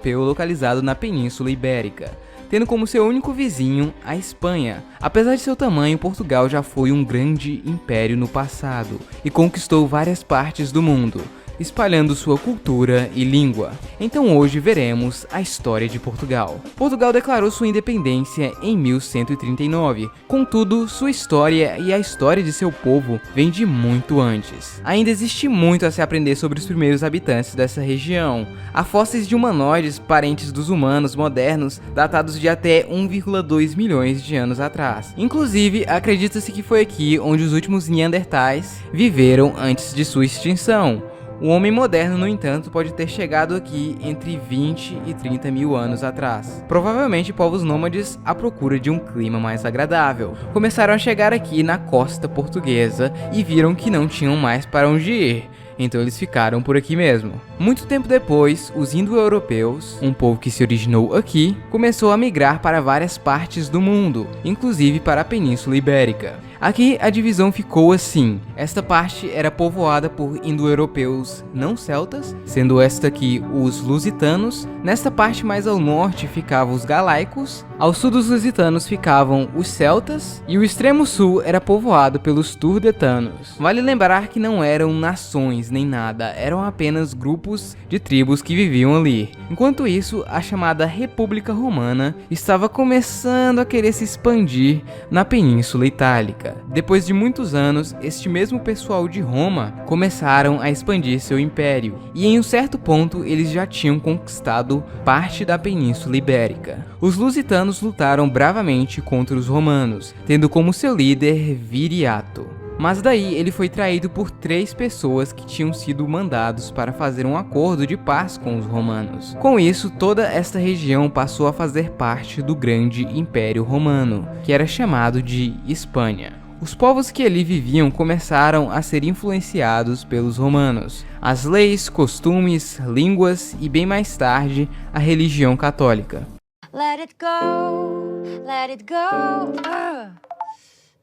europeu localizado na Península Ibérica, tendo como seu único vizinho a Espanha. Apesar de seu tamanho, Portugal já foi um grande império no passado e conquistou várias partes do mundo, espalhando sua cultura e língua. Então hoje veremos a história de Portugal. Portugal declarou sua independência em 1139, contudo, sua história e a história de seu povo vem de muito antes. Ainda existe muito a se aprender sobre os primeiros habitantes dessa região. Há fósseis de humanoides parentes dos humanos modernos datados de até 1,2 milhões de anos atrás. Inclusive, acredita-se que foi aqui onde os últimos Neandertais viveram antes de sua extinção. O homem moderno, no entanto, pode ter chegado aqui entre 20 e 30 mil anos atrás. Provavelmente povos nômades à procura de um clima mais agradável. Começaram a chegar aqui na costa portuguesa e viram que não tinham mais para onde ir. Então eles ficaram por aqui mesmo. Muito tempo depois, os indo-europeus, um povo que se originou aqui, começou a migrar para várias partes do mundo, inclusive para a Península Ibérica. Aqui a divisão ficou assim: esta parte era povoada por indo-europeus não celtas, sendo esta aqui os lusitanos. Nesta parte mais ao norte ficavam os galaicos, ao sul dos lusitanos ficavam os celtas e o extremo sul era povoado pelos turdetanos. Vale lembrar que não eram nações nem nada, eram apenas grupos de tribos que viviam ali. Enquanto isso, a chamada República Romana estava começando a querer se expandir na Península Itálica. Depois de muitos anos, este mesmo pessoal de Roma começaram a expandir seu império, e em um certo ponto eles já tinham conquistado parte da Península Ibérica. Os lusitanos lutaram bravamente contra os romanos, tendo como seu líder Viriato. Mas daí ele foi traído por 3 pessoas que tinham sido mandados para fazer um acordo de paz com os romanos. Com isso, toda esta região passou a fazer parte do grande Império Romano, que era chamado de Espanha. Os povos que ali viviam começaram a ser influenciados pelos romanos. As leis, costumes, línguas e bem mais tarde, a religião católica. Let it go, let it go,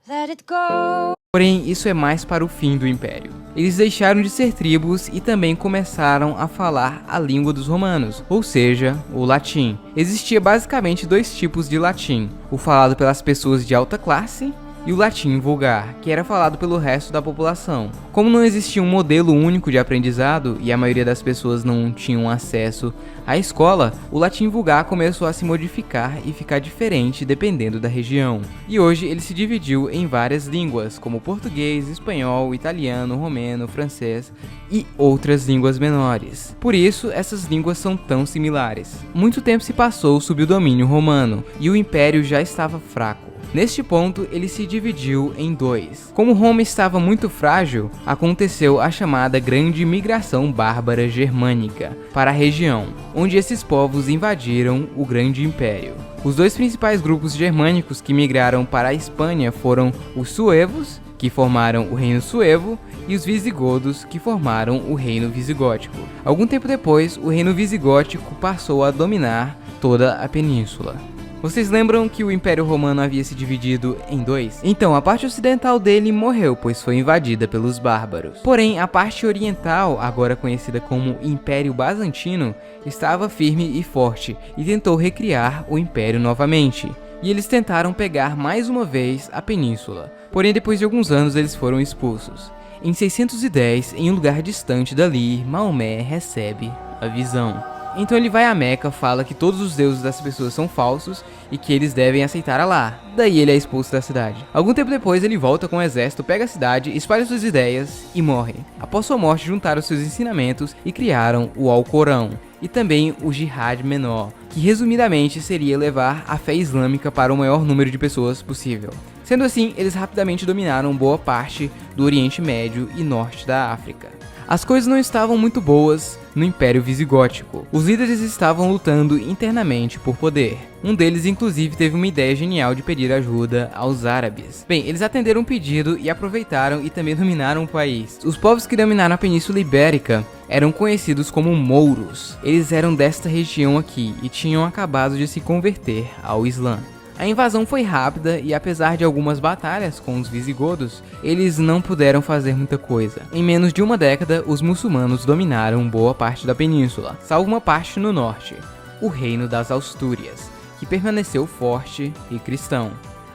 let it go. Porém, isso é mais para o fim do Império. Eles deixaram de ser tribos e também começaram a falar a língua dos romanos, ou seja, o latim. Existia basicamente 2 tipos de latim: o falado pelas pessoas de alta classe e o latim vulgar, que era falado pelo resto da população. Como não existia um modelo único de aprendizado e a maioria das pessoas não tinham acesso à escola, o latim vulgar começou a se modificar e ficar diferente dependendo da região. E hoje ele se dividiu em várias línguas, como português, espanhol, italiano, romeno, francês e outras línguas menores. Por isso, essas línguas são tão similares. Muito tempo se passou sob o domínio romano e o império já estava fraco. Neste ponto, ele se dividiu em 2. Como Roma estava muito frágil, aconteceu a chamada Grande Migração Bárbara Germânica para a região, onde esses povos invadiram o Grande Império. Os 2 principais grupos germânicos que migraram para a Espanha foram os suevos, que formaram o Reino Suevo, e os visigodos, que formaram o Reino Visigótico. Algum tempo depois, o Reino Visigótico passou a dominar toda a península. Vocês lembram que o Império Romano havia se dividido em 2? Então, a parte ocidental dele morreu, pois foi invadida pelos bárbaros. Porém, a parte oriental, agora conhecida como Império Bizantino, estava firme e forte e tentou recriar o Império novamente. E eles tentaram pegar mais uma vez a península. Porém, depois de alguns anos, eles foram expulsos. Em 610, em um lugar distante dali, Maomé recebe a visão. Então ele vai a Meca, fala que todos os deuses das pessoas são falsos e que eles devem aceitar Alá. Daí ele é expulso da cidade. Algum tempo depois ele volta com o exército, pega a cidade, espalha suas ideias e morre. Após sua morte, juntaram seus ensinamentos e criaram o Alcorão e também o Jihad Menor, que resumidamente seria levar a fé islâmica para o maior número de pessoas possível. Sendo assim, eles rapidamente dominaram boa parte do Oriente Médio e Norte da África. As coisas não estavam muito boas no Império Visigótico. Os líderes estavam lutando internamente por poder. Um deles, inclusive, teve uma ideia genial de pedir ajuda aos árabes. Bem, eles atenderam um pedido e aproveitaram e também dominaram o país. Os povos que dominaram a Península Ibérica eram conhecidos como mouros. Eles eram desta região aqui e tinham acabado de se converter ao Islã. A invasão foi rápida e, apesar de algumas batalhas com os visigodos, eles não puderam fazer muita coisa. Em menos de uma década, os muçulmanos dominaram boa parte da península, salvo uma parte no norte. o Reino das Astúrias, que permaneceu forte e cristão.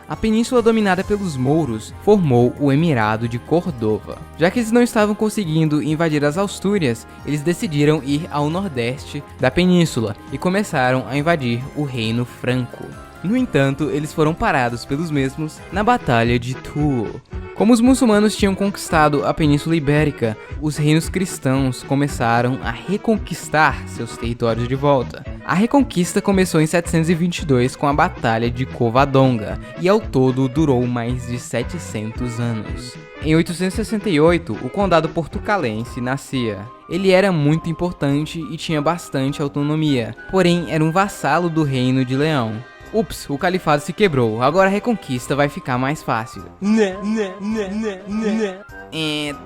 A península dominada pelos mouros formou o Emirado de Cordova. Já que eles não estavam conseguindo invadir as Astúrias, eles decidiram ir ao nordeste da península e começaram a invadir o Reino Franco. No entanto, eles foram parados pelos mesmos na Batalha de Toul. Como os muçulmanos tinham conquistado a Península Ibérica, os reinos cristãos começaram a reconquistar seus territórios de volta. A reconquista começou em 722 com a Batalha de Covadonga e ao todo durou mais de 700 anos. Em 868, o Condado Portucalense nascia. Ele era muito importante e tinha bastante autonomia, porém era um vassalo do Reino de Leão. Ups, o califado se quebrou, agora a reconquista vai ficar mais fácil.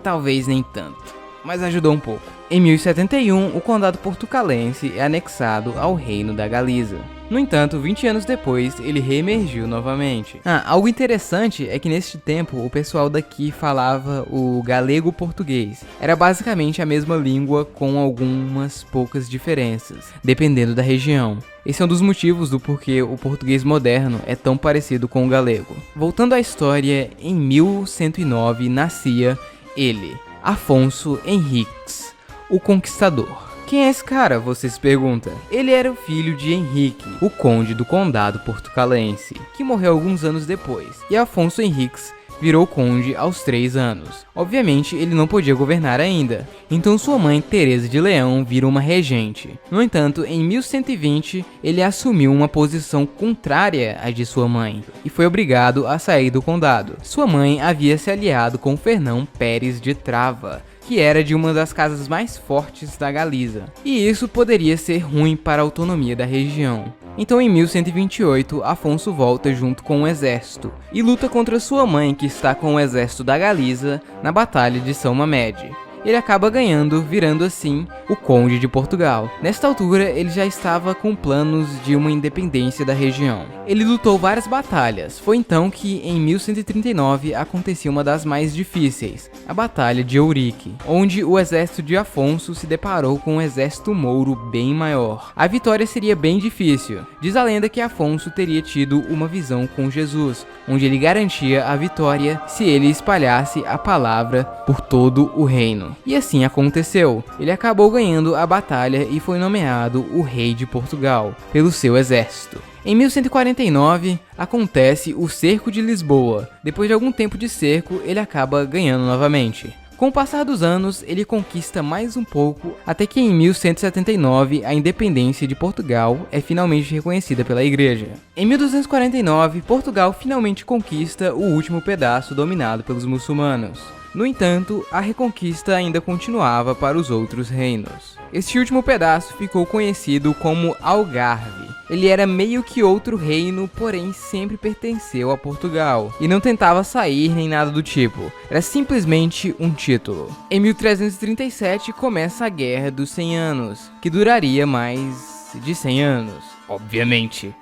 Talvez nem tanto, mas ajudou um pouco. Em 1071, o Condado Portucalense é anexado ao Reino da Galiza. No entanto, 20 anos depois, ele reemergiu novamente. Algo interessante é que neste tempo, o pessoal daqui falava o galego-português. Era basicamente a mesma língua com algumas poucas diferenças, dependendo da região. Esse é um dos motivos do porquê o português moderno é tão parecido com o galego. Voltando à história, em 1109 nascia ele, Afonso Henriques, o Conquistador. Quem é esse cara, você se pergunta? Ele era o filho de Henrique, o conde do Condado Portucalense, que morreu alguns anos depois, e Afonso Henriques virou conde aos 3 anos. Obviamente, ele não podia governar ainda, então sua mãe, Teresa de Leão, vira uma regente. No entanto, em 1120, ele assumiu uma posição contrária à de sua mãe, e foi obrigado a sair do condado. Sua mãe havia se aliado com Fernão Pérez de Trava, que era de uma das casas mais fortes da Galiza, e isso poderia ser ruim para a autonomia da região. Então em 1128, Afonso volta junto com o exército e luta contra sua mãe, que está com o exército da Galiza na Batalha de São Mamede. Ele acaba ganhando, virando assim o Conde de Portugal. Nesta altura, ele já estava com planos de uma independência da região. Ele lutou várias batalhas. Foi então que, em 1139, acontecia uma das mais difíceis, a Batalha de Ourique, onde o exército de Afonso se deparou com um exército mouro bem maior. A vitória seria bem difícil. Diz a lenda que Afonso teria tido uma visão com Jesus, onde ele garantia a vitória se ele espalhasse a palavra por todo o reino. E assim aconteceu. Ele acabou ganhando a batalha e foi nomeado o rei de Portugal pelo seu exército. Em 1149, acontece o Cerco de Lisboa. Depois de algum tempo de cerco, ele acaba ganhando novamente. Com o passar dos anos, ele conquista mais um pouco, até que em 1179 a independência de Portugal é finalmente reconhecida pela igreja. Em 1249, Portugal finalmente conquista o último pedaço dominado pelos muçulmanos. No entanto, a reconquista ainda continuava para os outros reinos. Este último pedaço ficou conhecido como Algarve. Ele era meio que outro reino, porém sempre pertenceu a Portugal, e não tentava sair nem nada do tipo, era simplesmente um título. Em 1337 começa a Guerra dos 100 Anos, que duraria mais de 100 anos. Obviamente.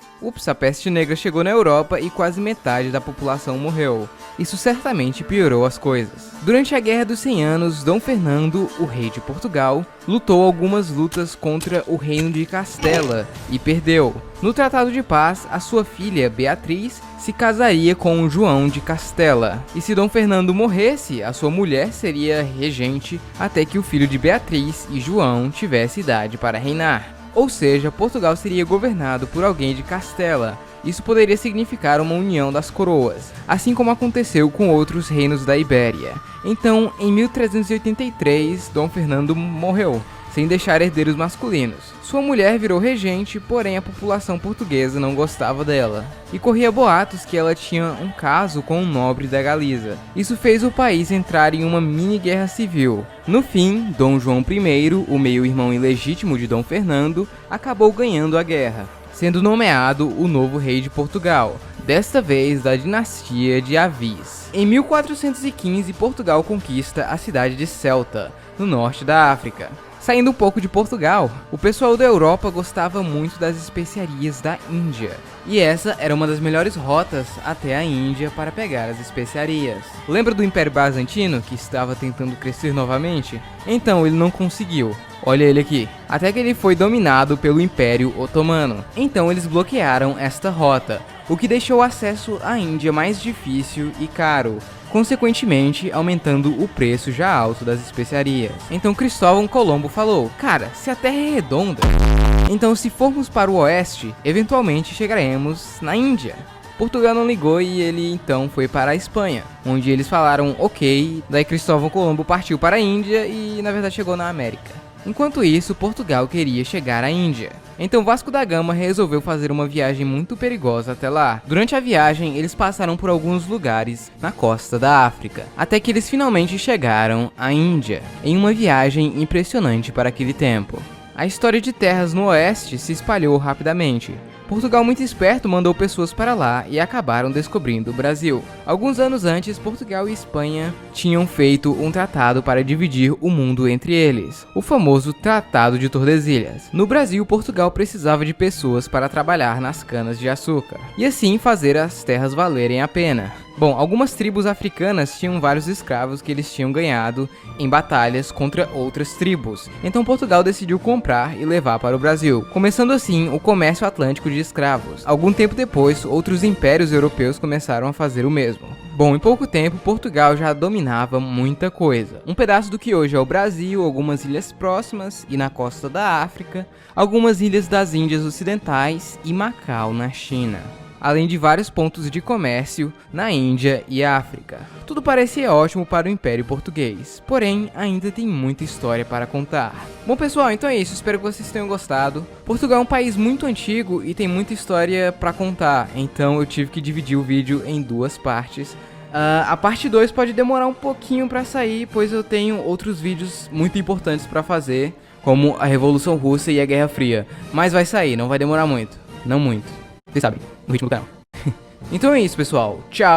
A peste negra chegou na Europa e quase metade da população morreu. Isso certamente piorou as coisas. Durante a Guerra dos 100 Anos, Dom Fernando, o rei de Portugal, lutou algumas lutas contra o reino de Castela e perdeu. No Tratado de Paz, a sua filha Beatriz se casaria com João de Castela. E se Dom Fernando morresse, a sua mulher seria regente até que o filho de Beatriz e João tivesse idade para reinar. Ou seja, Portugal seria governado por alguém de Castela. Isso poderia significar uma união das coroas, assim como aconteceu com outros reinos da Ibéria. Então, em 1383, Dom Fernando morreu, sem deixar herdeiros masculinos. Sua mulher virou regente, porém a população portuguesa não gostava dela, e corria boatos que ela tinha um caso com um nobre da Galiza. Isso fez o país entrar em uma mini guerra civil. No fim, Dom João I, o meio-irmão ilegítimo de Dom Fernando, acabou ganhando a guerra, sendo nomeado o novo rei de Portugal, desta vez da dinastia de Avis. Em 1415, Portugal conquista a cidade de Ceuta, no norte da África. Saindo um pouco de Portugal, o pessoal da Europa gostava muito das especiarias da Índia. E essa era uma das melhores rotas até a Índia para pegar as especiarias. Lembra do Império Bizantino, que estava tentando crescer novamente? Então ele não conseguiu. Olha ele aqui. Até que ele foi dominado pelo Império Otomano. Então eles bloquearam esta rota, o que deixou o acesso à Índia mais difícil e caro, consequentemente aumentando o preço já alto das especiarias. Então Cristóvão Colombo falou: cara, se a Terra é redonda, então se formos para o oeste, eventualmente chegaremos na Índia. Portugal não ligou e ele então foi para a Espanha, onde eles falaram ok, daí Cristóvão Colombo partiu para a Índia e na verdade chegou na América. Enquanto isso, Portugal queria chegar à Índia. Então Vasco da Gama resolveu fazer uma viagem muito perigosa até lá. Durante a viagem, eles passaram por alguns lugares na costa da África, até que eles finalmente chegaram à Índia, em uma viagem impressionante para aquele tempo. A história de terras no oeste se espalhou rapidamente. Portugal, muito esperto, mandou pessoas para lá e acabaram descobrindo o Brasil. Alguns anos antes, Portugal e Espanha tinham feito um tratado para dividir o mundo entre eles, o famoso Tratado de Tordesilhas. No Brasil, Portugal precisava de pessoas para trabalhar nas canas de açúcar, e assim fazer as terras valerem a pena. Bom, algumas tribos africanas tinham vários escravos que eles tinham ganhado em batalhas contra outras tribos. Então Portugal decidiu comprar e levar para o Brasil, começando assim o comércio atlântico de escravos. Algum tempo depois, outros impérios europeus começaram a fazer o mesmo. Bom, em pouco tempo, Portugal já dominava muita coisa. Um pedaço do que hoje é o Brasil, algumas ilhas próximas e na costa da África, algumas ilhas das Índias Ocidentais e Macau na China, além de vários pontos de comércio na Índia e África. Tudo parecia ótimo para o Império Português, porém ainda tem muita história para contar. Bom pessoal, então é isso, espero que vocês tenham gostado. Portugal é um país muito antigo e tem muita história para contar, então eu tive que dividir o vídeo em duas partes. A parte 2 pode demorar um pouquinho para sair, pois eu tenho outros vídeos muito importantes para fazer, como a Revolução Russa e a Guerra Fria, mas vai sair, não vai demorar muito, não muito. Vocês sabem, no ritmo do canal. Então é isso, pessoal. Tchau!